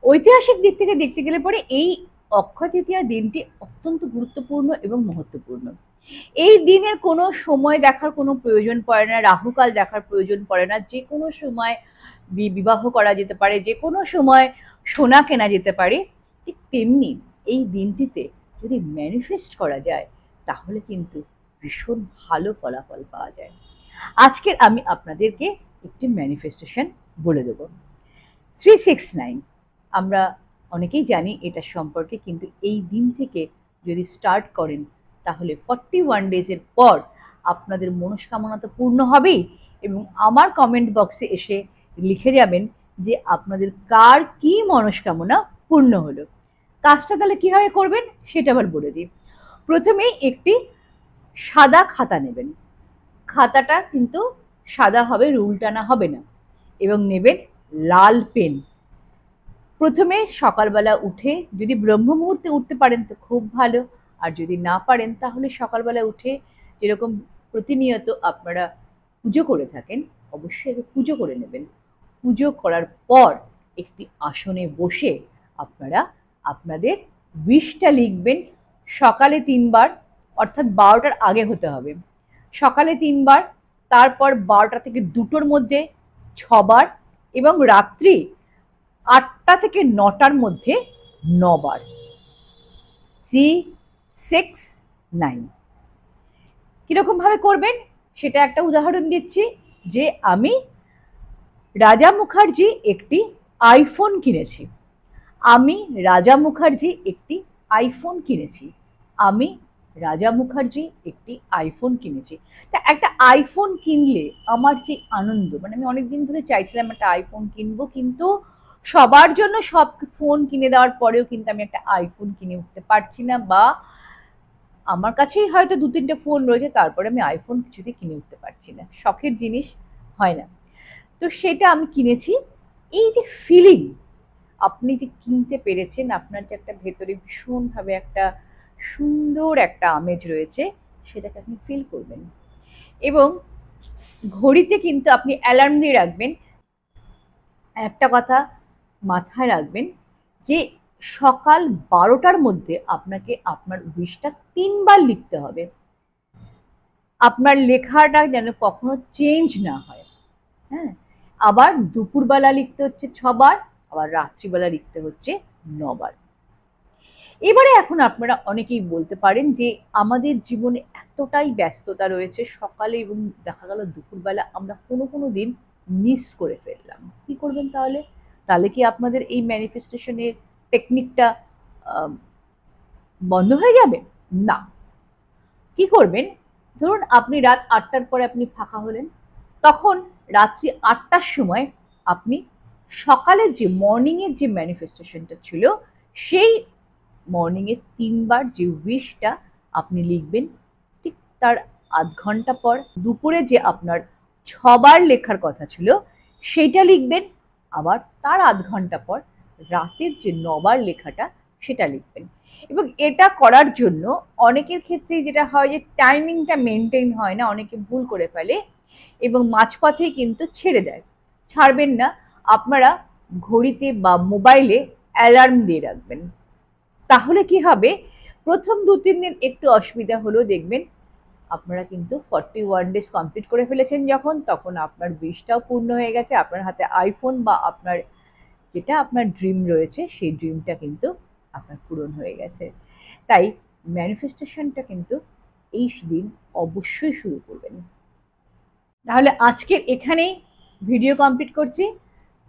ঐতিহাসিক দিক থেকে দেখতে গেলে পরে এই অক্ষয় তৃতীয়া দিনটি অত্যন্ত গুরুত্বপূর্ণ এবং মহত্বপূর্ণ। এই দিনে কোনো সময় দেখার কোনো প্রয়োজন পড়ে না, রাহুকাল দেখার প্রয়োজন পড়ে না, যে কোনো সময় বিবাহ করা যেতে পারে, যে কোনো সময় সোনা কেনা যেতে পারে। ঠিক তেমনি এই দিনটিতে যদি ম্যানিফেস্ট করা যায় তাহলে কিন্তু ভীষণ ভালো ফলাফল পাওয়া যায়। আজকে আমি আপনাদেরকে একটি ম্যানিফেস্টেশন বলে দেব। 369 আমরা অনেকেই জানি এটা সম্পর্কে, কিন্তু এই দিন থেকে যদি স্টার্ট করেন তাহলে 41 ডেজের পর আপনাদের মনস্কামনা তো পূর্ণ হবেই, এবং আমার কমেন্ট বক্সে এসে লিখে যাবেন যে আপনাদের কার কি মনস্কামনা পূর্ণ হলো। কাজটা তাহলে কিভাবে করবেন সেটা আবার বলে দিই। প্রথমেই একটি সাদা খাতা নেবেন, খাতাটা কিন্তু সাদা হবে, রুল টানা হবে না, এবং নেবেন লাল পেন। প্রথমে সকালবেলা উঠে যদি ব্রহ্ম মুহূর্তে উঠতে পারেন তো খুব ভালো, আর যদি না পারেন তাহলে সকালবেলা উঠে যেরকম প্রতিনিয়ত আপনারা পুজো করে থাকেন অবশ্যই আগে পুজো করে নেবেন। পুজো করার পর একটি আসনে বসে আপনারা আপনাদের উইশটা লিখবেন। সকালে 3 বার, অর্থাৎ 12টার আগে হতে হবে। সকালে 3 বার, তারপর 12টা থেকে 2টোর মধ্যে 6 বার, এবং রাত্রি 8টা থেকে 9টার মধ্যে 9 বার। 369 কিরকম ভাবে করবেন সেটা একটা উদাহরণ দিচ্ছি। যে আমি রাজা মুখার্জি একটি আইফোন কিনেছি, আমি রাজা মুখার্জি একটি আইফোন কিনেছি, আমি রাজা মুখার্জি একটি আইফোন কিনেছি। তা একটা আইফোন কিনলে আমার যে আনন্দ, মানে আমি অনেকদিন ধরে চাইছিলাম একটা আইফোন কিনবো, কিন্তু সবার জন্য সব ফোন কিনে দেওয়ার পরেও কিন্তু আমি একটা আইফোন কিনে উঠতে পারছি না, বা আমার কাছেই হয়তো 2-3টে ফোন রয়েছে তারপরে আমি আইফোন কিছুতেই কিনে উঠতে পারছি না, শখের জিনিস হয় না। তো সেটা আমি কিনেছি। এই যে ফিলিং, আপনি যে কিনতে পেরেছেন, আপনার যে একটা ভেতরে ভীষণভাবে একটা সুন্দর একটা আমেজ রয়েছে, সেটাকে আপনি ফিল করবেন। এবং ঘড়িতে কিন্তু আপনি অ্যালার্ম দিয়ে রাখবেন। একটা কথা মাথায় রাখবেন যে সকাল 12টার মধ্যে আপনাকে আপনার উইশটা 3 বার লিখতে হবে। আপনার লেখাটা যেন কখনো চেঞ্জ না হয়। হ্যাঁ, আবার দুপুরবেলা লিখতে হচ্ছে 6 বার, আবার রাত্রিবেলা লিখতে হচ্ছে 9 বার। এবারে এখন আপনারা অনেকেই বলতে পারেন যে আমাদের জীবনে এতটাই ব্যস্ততা রয়েছে, সকালে এবং দেখা গেল দুপুরবেলা আমরা কোনো কোনো দিন মিস করে ফেললাম, কি করবেন তাহলে? তাহলে কি আপনাদের এই ম্যানিফেস্টেশনের টেকনিকটা বন্ধ হয়ে যাবে? না। কি করবেন, ধরুন আপনি রাত 8টার পরে আপনি ফাঁকা হলেন, তখন রাত্রি 8টার সময় আপনি সকালের যে মর্নিংয়ের যে ম্যানিফেস্টেশনটা ছিল সেই মর্নিংয়ে 3 বার যে উইশটা আপনি লিখবেন, ঠিক তার আধ ঘন্টা পর দুপুরে যে আপনার 6 বার লেখার কথা ছিল সেইটা লিখবেন, আবার তার আধ ঘন্টা পর রাতের যে 9 বার লেখাটা সেটা লিখবেন। এবং এটা করার জন্য অনেকের ক্ষেত্রেই যেটা হয় যে টাইমিংটা মেনটেন হয় না, অনেকে ভুল করে ফেলে এবং মাঝপথেই কিন্তু ছেড়ে দেয়। ছাড়বেন না, আপনারা ঘড়িতে বা মোবাইলে অ্যালার্ম দিয়ে রাখবেন। তাহলে কি হবে, প্রথম 2-3 দিন একটু অসুবিধা হলেও দেখবেন আপনারা কিন্তু 41 ডেজ কমপ্লিট করে ফেলেছেন, যখন তখন আপনার উইশটাও পূর্ণ হয়ে গেছে, আপনার হাতে আইফোন বা আপনার যেটা আপনার ড্রিম রয়েছে সেই ড্রিমটা কিন্তু আপনার পূরণ হয়ে গেছে। তাই ম্যানিফেস্টেশনটা কিন্তু এই দিন অবশ্যই শুরু করবেন। তাহলে আজকের এখানেই ভিডিও কমপ্লিট করছি।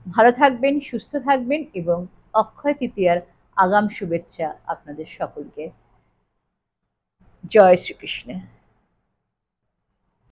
ভালো থাকবেন, সুস্থ থাকবেন, এবং অক্ষয় তৃতীয়ার আগাম শুভেচ্ছা আপনাদের সকলকে। জয় শ্রীকৃষ্ণ।